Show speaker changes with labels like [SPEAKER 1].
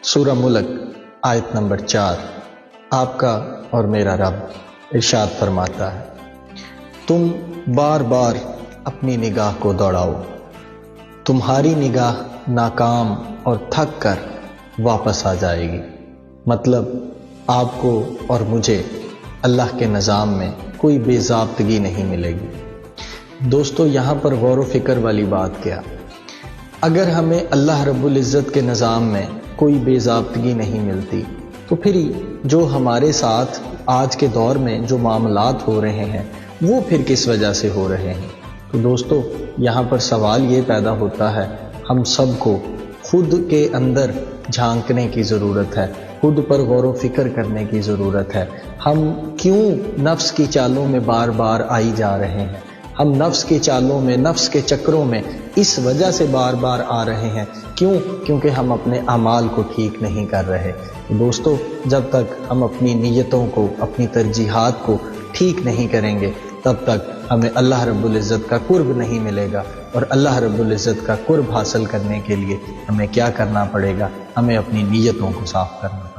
[SPEAKER 1] سورہ ملک آیت نمبر 4۔ آپ کا اور میرا رب ارشاد فرماتا ہے، تم بار بار اپنی نگاہ کو دوڑاؤ، تمہاری نگاہ ناکام اور تھک کر واپس آ جائے گی۔ مطلب آپ کو اور مجھے اللہ کے نظام میں کوئی بے ضابطگی نہیں ملے گی۔ دوستو، یہاں پر غور و فکر والی بات کیا؟ اگر ہمیں اللہ رب العزت کے نظام میں کوئی بے ضابطگی نہیں ملتی تو پھر جو ہمارے ساتھ آج کے دور میں جو معاملات ہو رہے ہیں وہ پھر کس وجہ سے ہو رہے ہیں؟ تو دوستو، یہاں پر سوال یہ پیدا ہوتا ہے، ہم سب کو خود کے اندر جھانکنے کی ضرورت ہے، خود پر غور و فکر کرنے کی ضرورت ہے۔ ہم کیوں نفس کی چالوں میں بار بار آئی جا رہے ہیں؟ ہم نفس کے چالوں میں، نفس کے چکروں میں اس وجہ سے بار بار آ رہے ہیں۔ کیونکہ ہم اپنے اعمال کو ٹھیک نہیں کر رہے۔ دوستو، جب تک ہم اپنی نیتوں کو، اپنی ترجیحات کو ٹھیک نہیں کریں گے تب تک ہمیں اللہ رب العزت کا قرب نہیں ملے گا۔ اور اللہ رب العزت کا قرب حاصل کرنے کے لیے ہمیں کیا کرنا پڑے گا؟ ہمیں اپنی نیتوں کو صاف کرنا۔